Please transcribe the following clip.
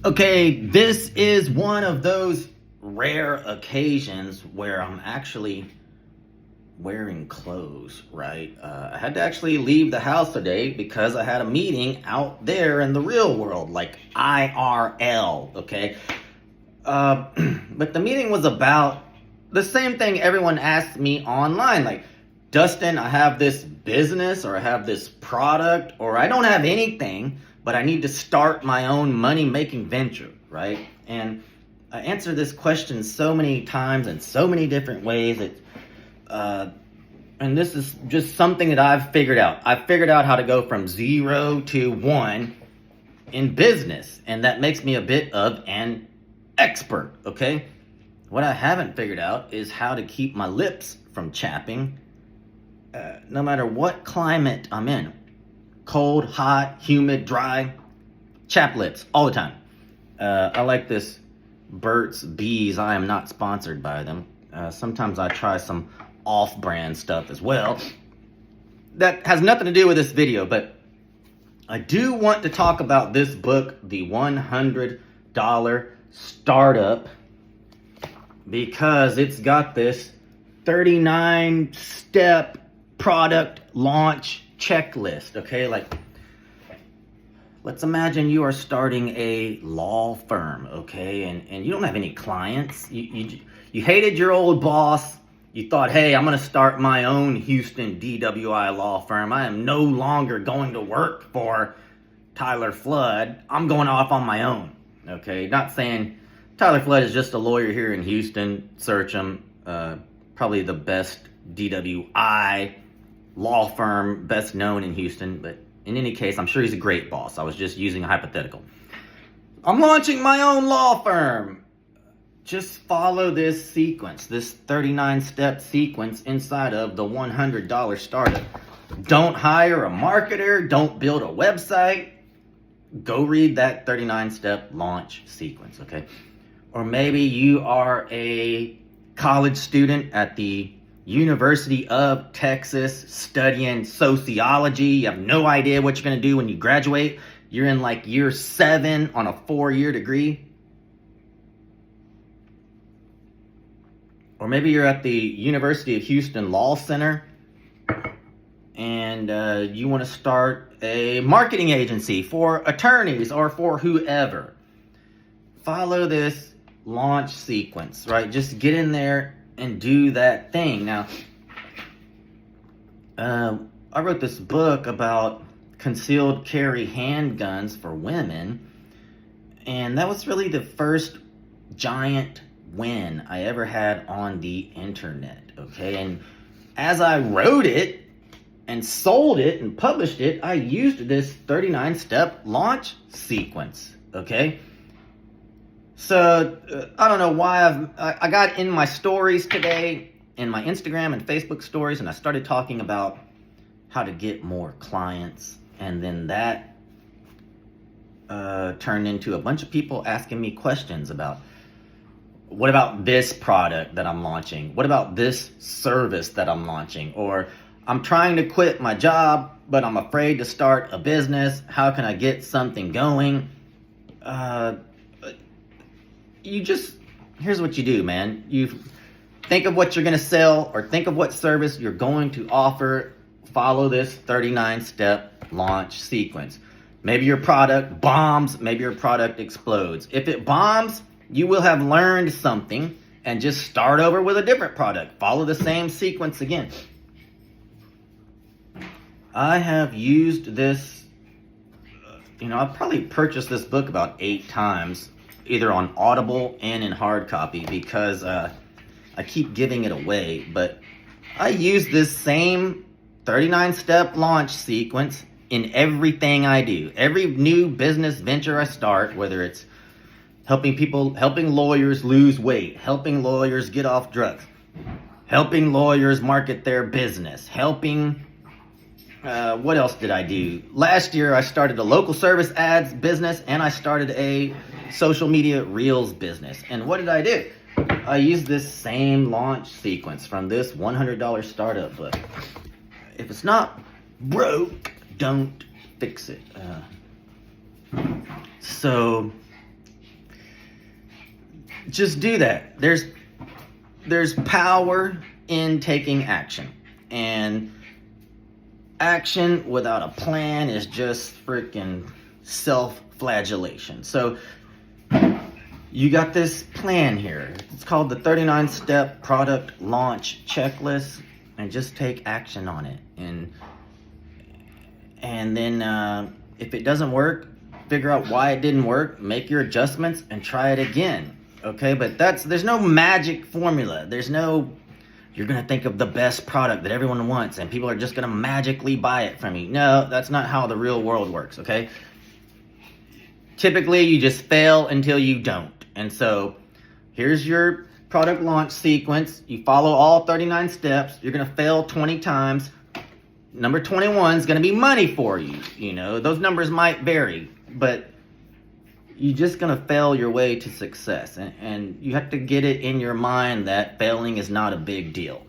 Okay, this is one of those rare occasions where I'm actually wearing clothes, right? I had to actually leave the house today because I had a meeting out there in the real world, like IRL, okay? But the meeting was about the same thing everyone asked me online, like, Dustin, I have this business or I have this product or I don't have anything, but I need to start my own money-making venture, right? And I answer this question so many times in so many different ways. And this is just something that I've figured out. I've figured out how to go from 0 to 1 in business, and that makes me a bit of an expert, okay? What I haven't figured out is how to keep my lips from chapping no matter what climate I'm in. Cold, hot, humid, dry, chap lips all the time. I like this Burt's Bees. I am not sponsored by them. Sometimes I try some off-brand stuff as well. That has nothing to do with this video, but I do want to talk about this book, The $100 Startup, because it's got this 39-step product launch checklist, okay? Like, let's imagine you are starting a law firm, okay? And you don't have any clients. You hated your old boss. You thought, hey, I'm going to start my own Houston DWI law firm. I am no longer going to work for Tyler Flood. I'm going off on my own, okay? Not saying Tyler Flood is just a lawyer here in Houston. Search him. Probably the best DWI law firm, best known in Houston. But in any case, I'm sure he's a great boss. I was just using a hypothetical. I'm launching my own law firm. Just follow this sequence, this 39-step sequence inside of the $100 Startup. Don't hire a marketer. Don't build a website. Go read that 39-step launch sequence, okay? Or maybe you are a college student at the University of Texas studying sociology. You have no idea what you're going to do when you graduate. You're in like year 7 on a 4-year degree. Or maybe you're at the University of Houston Law Center and you want to start a marketing agency for attorneys or for whoever. Follow this launch sequence, right? Just get in there and do that thing. Now, I wrote this book about concealed carry handguns for women, and that was really the first giant win I ever had on the internet, okay? And as I wrote it and sold it and published it, I used this 39-step launch sequence, okay? So, I don't know why I got in my stories today, in my Instagram and Facebook stories, and I started talking about how to get more clients. And then that turned into a bunch of people asking me questions about, what about this product that I'm launching? What about this service that I'm launching? Or, I'm trying to quit my job, but I'm afraid to start a business. How can I get something going? Here's what you do, man. You think of what you're going to sell or think of what service you're going to offer. Follow this 39-step launch sequence. Maybe your product bombs, maybe your product explodes. If it bombs, you will have learned something and just start over with a different product. Follow the same sequence again. I have used this, I've probably purchased this book about 8 times, either on Audible and in hard copy, because I keep giving it away. But I use this same 39-step launch sequence in everything I do. Every new business venture I start, whether it's helping lawyers lose weight, helping lawyers get off drugs, helping lawyers market their business, what else did I do? Last year, I started a local service ads business, and I started a social media reels business. And what did I do? I used this same launch sequence from this $100 Startup book. If it's not broke, don't fix it. So just do that. There's power in taking action. And action without a plan is just freaking self-flagellation. So you got this plan here. It's called the 39-step product launch checklist, and just take action on it. And then if it doesn't work, figure out why it didn't work, make your adjustments, and try it again. Okay, but there's no magic formula. There's no, you're gonna think of the best product that everyone wants and people are just gonna magically buy it from you. No, that's not how the real world works, okay? Typically, you just fail until you don't. And so, here's your product launch sequence. You follow all 39 steps. You're gonna fail 20 times. Number 21 is gonna be money for you. You know, those numbers might vary, but you're just gonna fail your way to success. And you have to get it in your mind that failing is not a big deal.